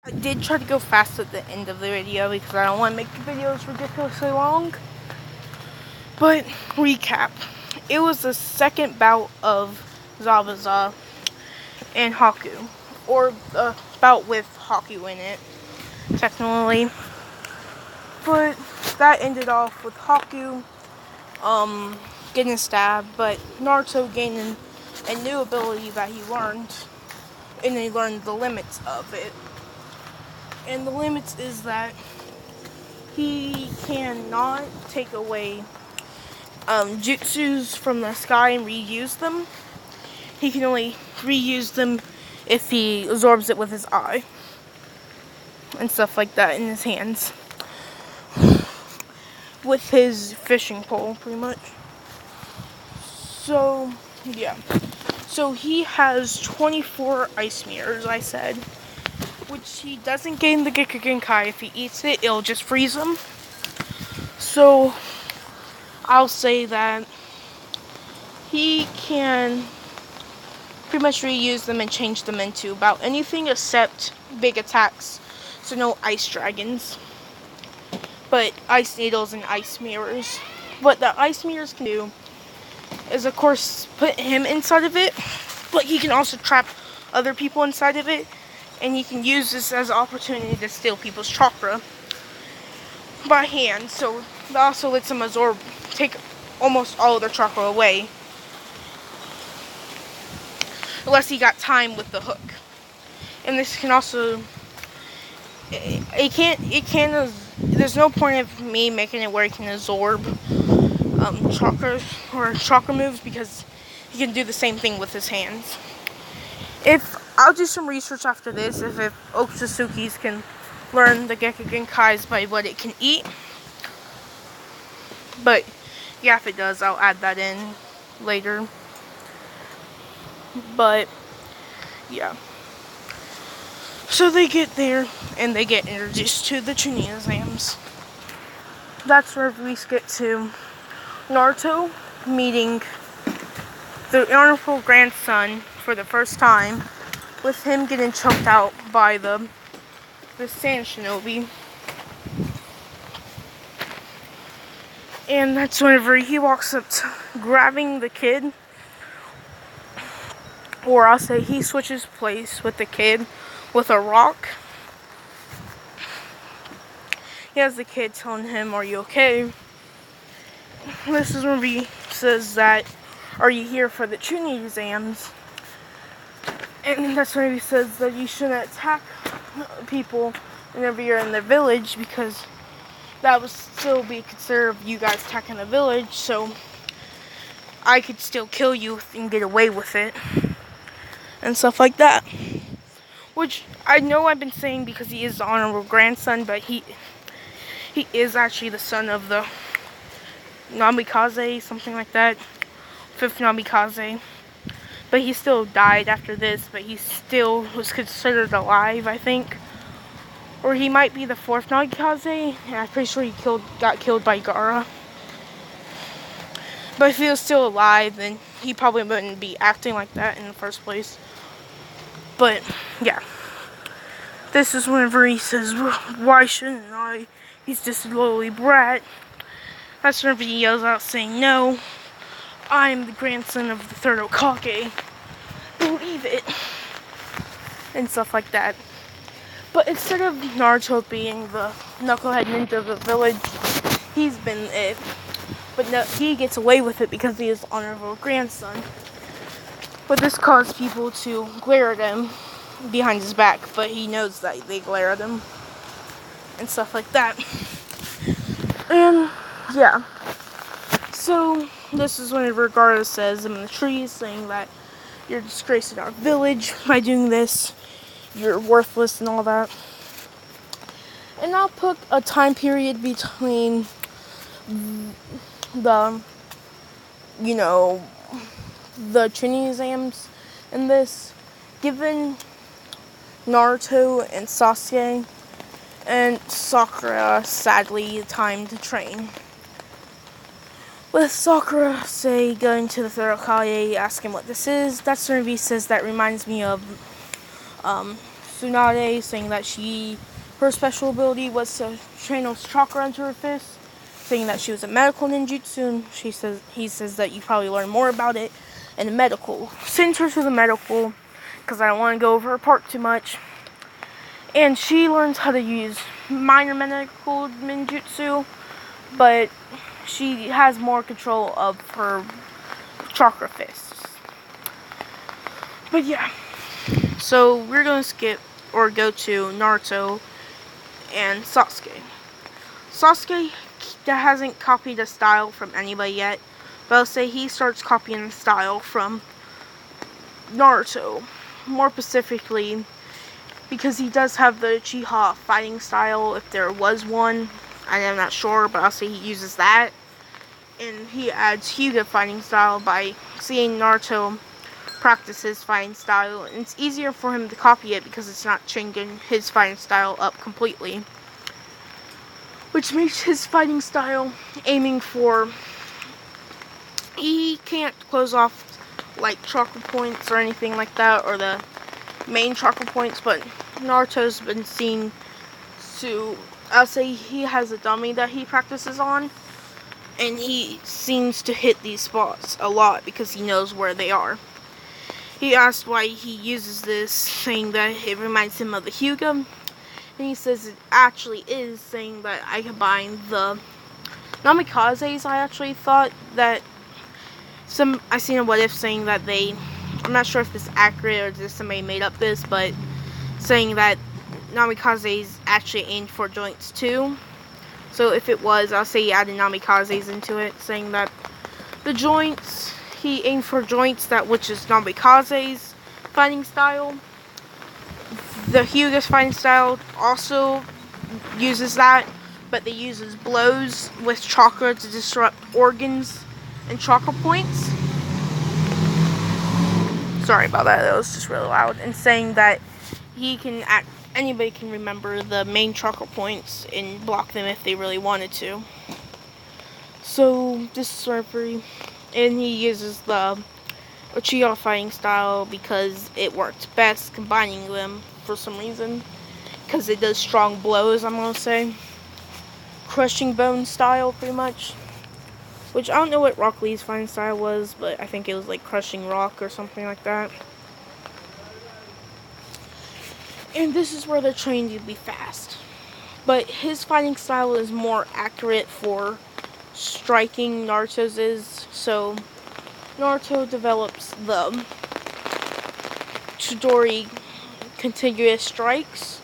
I did try to go fast at the end of the video because I don't want to make the videos ridiculously long. But, recap. It was the second bout of Zabuza and Haku. Or a bout with Haku in it, technically. But that ended off with Haku getting stabbed, but Naruto gaining a new ability that he learned, and he learned the limits of it. And the limits is that he cannot take away jutsus from the sky and reuse them. He can only reuse them if he absorbs it with his eye and stuff like that in his hands. With his fishing pole, pretty much. So, yeah. So he has 24 ice mirrors, I said. Which he doesn't gain the Gekigenkai. If he eats it, it'll just freeze him. So, I'll say that he can pretty much reuse them and change them into about anything except big attacks. So no ice dragons. But ice needles and ice mirrors. What the ice mirrors can do is, of course, put him inside of it, but he can also trap other people inside of it, and he can use this as an opportunity to steal people's chakra by hand. So that also lets him absorb, take almost all of their chakra away, unless he got time with the hook. And this can also, there's no point of me making it where he can absorb chakra or chakra moves, because he can do the same thing with his hands. I'll do some research after this if otsutsukis can learn the Gekigenkais by what it can eat. But yeah, if it does, I'll add that in later. But yeah. So they get there, and they get introduced to the Chunin exams. That's where we get to Naruto meeting the honorable grandson for the first time, with him getting choked out by the sand shinobi. And that's whenever he walks up to grabbing the kid, or I'll say he switches place with the kid with a rock. He has the kid telling him, "Are you okay?" This is when he says that, "Are you here for the Chunin exams?" And that's when he says that you shouldn't attack people whenever you're in their village, because that would still be considered you guys attacking the village, so I could still kill you and get away with it. And stuff like that. Which I know I've been saying because he is the honorable grandson, but he is actually the son of the Namikaze, something like that. 5th Namikaze. But he still died after this, but he still was considered alive, I think. Or he might be the 4th Namikaze, and I'm pretty sure he got killed by Gaara. But if he was still alive, then he probably wouldn't be acting like that in the first place. But, yeah. This is whenever he says, "Why shouldn't I? He's just a lowly brat." That's whenever he yells out saying, "No, I'm the grandson of the 3rd Hokage. Believe it." And stuff like that. But instead of Naruto being the knucklehead ninja of the village, he's been it. But no, he gets away with it because he is honorable grandson. But this caused people to glare at him behind his back, but he knows that they glare at him and stuff like that. And yeah. So this is when Gaara says in the trees, saying that you're disgracing our village by doing this. You're worthless and all that. And I'll put a time period between the Chunin exams in this, given Naruto and Sasuke and Sakura, sadly, time to train. With Sakura, say, going to the 3rd Hokage, asking what this is, that's when he says that reminds me of Tsunade, saying that her special ability was to channel chakra into her fist, saying that she was a medical ninjutsu, and he says that you probably learn more about it in the medical. Sends her to the medical, because I don't want to go over her part too much. And she learns how to use minor medical ninjutsu, but she has more control of her chakra fists. But yeah, so we're going to skip or go to Naruto and Sasuke. Sasuke hasn't copied a style from anybody yet, but I'll say he starts copying the style from Naruto. More specifically, because he does have the Uchiha fighting style, if there was one. I'm not sure, but I'll say he uses that. And he adds Hyuga fighting style by seeing Naruto practice his fighting style. And it's easier for him to copy it because it's not changing his fighting style up completely. Which makes his fighting style aiming for... He can't close off like chakra points or anything like that, or the main chakra points, but Naruto's been seen to... I'll say he has a dummy that he practices on, and he seems to hit these spots a lot because he knows where they are. He asked why he uses this, saying that it reminds him of the Hyuga, and he says it actually is, saying that I combine the Namikazes. I actually thought that I seen a what if saying that I'm not sure if this is accurate or just somebody made up this, but saying that Namikazes actually aimed for joints too. So if it was, I'll say he added Namikazes into it, saying that the joints, he aimed for joints, which is Namikaze's fighting style. The Hyuga's fighting style also uses that, but they uses blows with chakra to disrupt organs and chakra points. Sorry about that, that was just really loud. And saying that anybody can remember the main chakra points and block them if they really wanted to. So this is Surgery, and he uses the Uchiha fighting style because it worked best combining them for some reason. Because it does strong blows, I'm gonna say. Crushing bone style, pretty much. Which I don't know what Rock Lee's fighting style was, but I think it was like crushing rock or something like that. And this is where they're trained to be fast. But his fighting style is more accurate for striking. Naruto's is. So Naruto develops the Chidori contiguous strikes,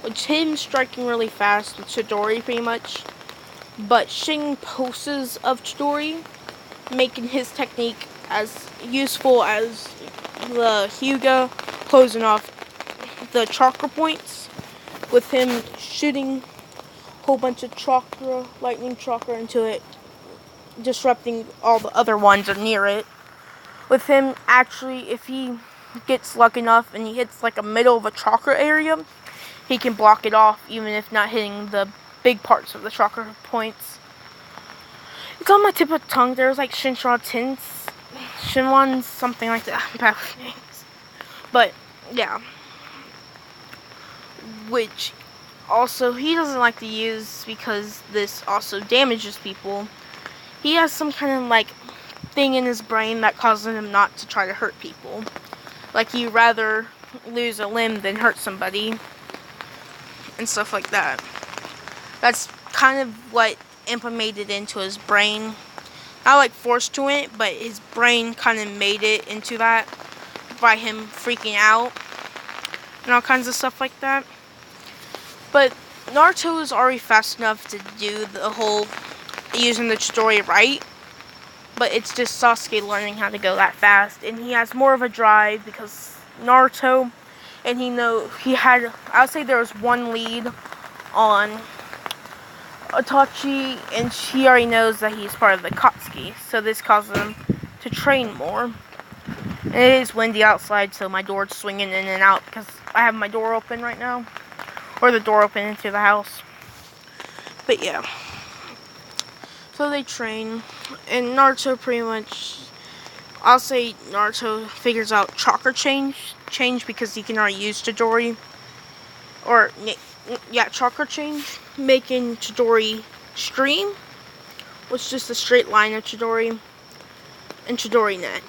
which him striking really fast with Chidori pretty much. But Shin poses of Chidori, making his technique as useful as the Hyuga, closing off the chakra points, with him shooting a whole bunch of chakra, lightning chakra into it, disrupting all the other ones that are near it. With him, actually, if he gets lucky enough and he hits like a middle of a chakra area, he can block it off, even if not hitting the big parts of the chakra points. It's on my tip of the tongue. There's like Shinwan, something like that. Bad with names. But yeah, which also he doesn't like to use because this also damages people. He has some kind of like thing in his brain that causes him not to try to hurt people. Like he'd rather lose a limb than hurt somebody and stuff like that. That's kind of what implemented into his brain. Not like forced to it, but his brain kind of made it into that by him freaking out and all kinds of stuff like that. But Naruto is already fast enough to do the whole using the Chidori right, but it's just Sasuke learning how to go that fast, and he has more of a drive because Naruto, and I would say there was one lead on Itachi, and she already knows that he's part of the Katsuki, so this causes him to train more. And it is windy outside, so my door's swinging in and out because I have my door open right now, or the door open into the house. But yeah, so they train, and Naruto pretty much, I'll say Naruto figures out chakra change because he can already use Chidori, chakra change, making Chidori stream, which is just a straight line of Chidori, and Chidori net.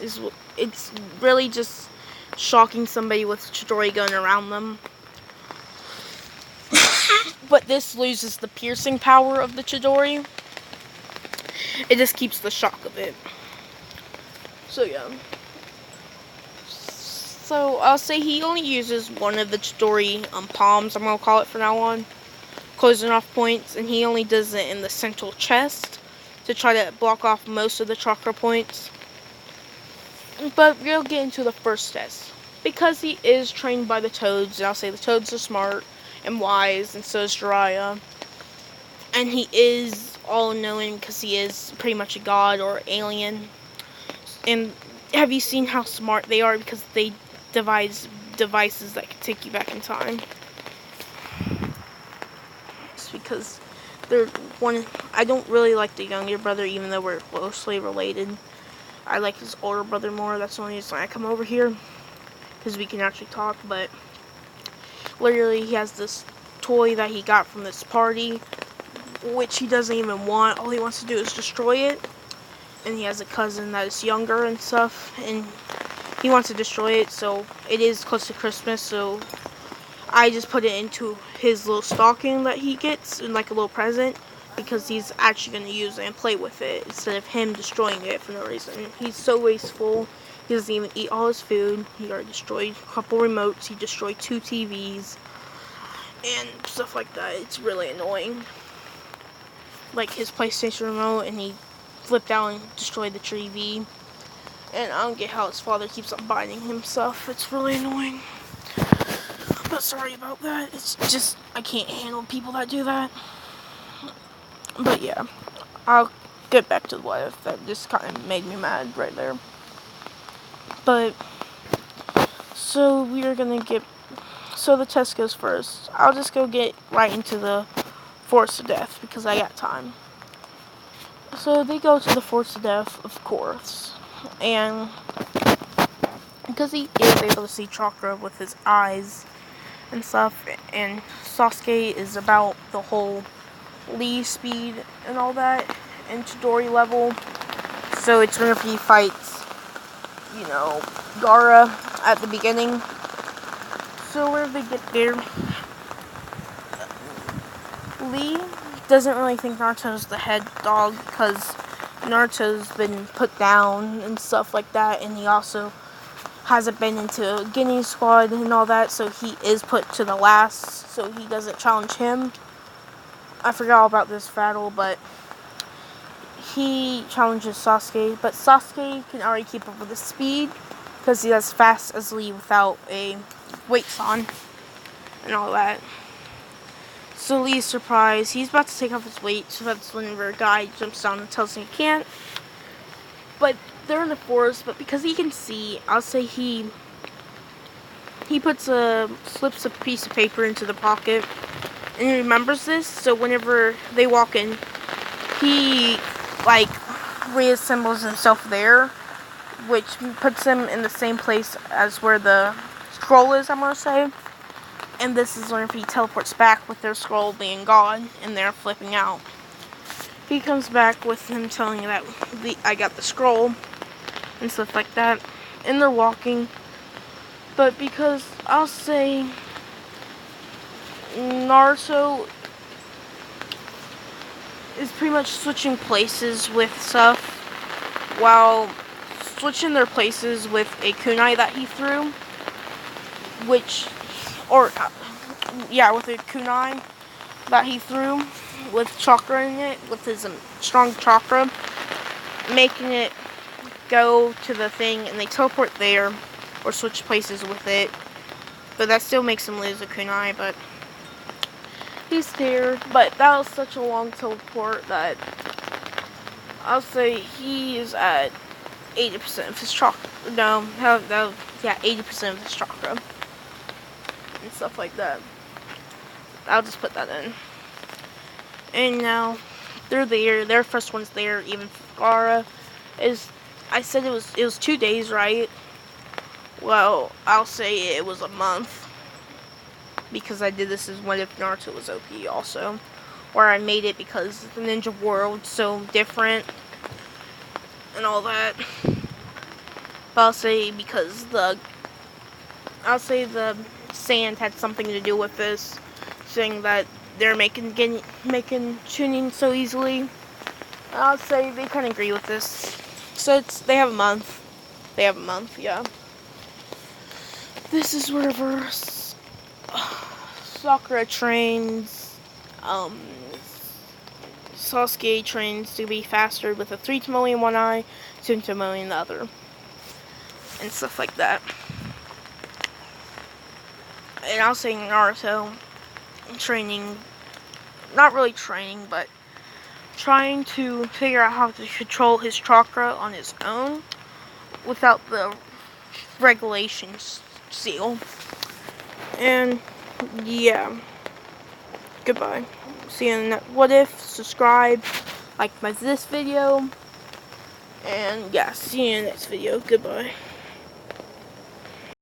It's really just shocking somebody with Chidori going around them. But this loses the piercing power of the Chidori. It just keeps the shock of it. So yeah. So I'll say he only uses one of the Chidori palms, I'm going to call it from now on, closing off points, and he only does it in the central chest to try to block off most of the chakra points. But we'll get into the first test. Because he is trained by the Toads, and I'll say the Toads are smart and wise, and so is Jiraiya. And he is all-knowing because he is pretty much a god or alien. And have you seen how smart they are? Because they devise devices that can take you back in time. It's because they're one. I don't really like the younger brother, even though we're closely related. I like his older brother more. That's the only reason I come over here, because we can actually talk. But literally, he has this toy that he got from this party, which he doesn't even want. All he wants to do is destroy it. And he has a cousin that is younger and stuff, and he wants to destroy it. So it is close to Christmas, so I just put it into his little stocking that he gets, and like a little present, because he's actually going to use it and play with it instead of him destroying it for no reason. He's so wasteful. He doesn't even eat all his food. He already destroyed a couple remotes. He destroyed 2 TVs and stuff like that. It's really annoying. Like his PlayStation remote, and he flipped out and destroyed the TV. And I don't get how his father keeps on buying him stuff. It's really annoying. But sorry about that. It's just, I can't handle people that do that. But yeah, I'll get back to the life. That just kind of made me mad right there. But, so we are going to get, so the test goes first. I'll just go get right into the Force of Death, because I got time. So they go to the Force of Death, of course. And because he is able to see chakra with his eyes and stuff, and Sasuke is about the whole Lee speed and all that, and Chidori level. So it's whenever he fights, Gaara at the beginning. So where they get there, Lee doesn't really think Naruto's the head dog, because Naruto's been put down and stuff like that, and he also hasn't been into Guinea Squad and all that, so he is put to the last, so he doesn't challenge him. I forgot all about this battle, but he challenges Sasuke, but Sasuke can already keep up with his speed, because he's as fast as Lee without a weights on and all that. So Lee's surprised. He's about to take off his weight, so that's whenever a guy jumps down and tells him he can't. But they're in the forest, but because he can see, I'll say he slips a piece of paper into the pocket, and he remembers this, so whenever they walk in, he, reassembles himself there, which puts him in the same place as where the scroll is, I'm gonna say. And this is whenever he teleports back with their scroll being gone, and they're flipping out. He comes back with him telling that I got the scroll and stuff like that, and they're walking. But because I'll say Naruto is pretty much switching places with stuff, while switching their places with a kunai that he threw, with a kunai that he threw with chakra in it, with his strong chakra, making it go to the thing, and they teleport there, or switch places with it. But that still makes him lose a kunai, but he's there. But that was such a long teleport that I'll say he is at 80% of his chakra. 80% of his chakra. And stuff like that. I'll just put that in. And now they're there. Their first one's there. Even Gaara I said it was 2 days, right? Well, I'll say it was a month. because I did this as What If Naruto was OP also. Or I made it because the ninja world's so different and all that. But I'll say because the sand had something to do with this, saying that they're making tuning so easily. I'll say they kind of agree with this. So they have a month. They have a month, yeah. This is wherever Sakura trains, Sasuke trains to be faster with a 3 Tomoe in one eye, 2 Tomoe in the other, and stuff like that. And I'll say Naruto training, not really training, but trying to figure out how to control his chakra on his own without the regulations seal. And yeah, goodbye. See you in the next What If. Subscribe, like this video, and yeah, see you in the next video. Goodbye.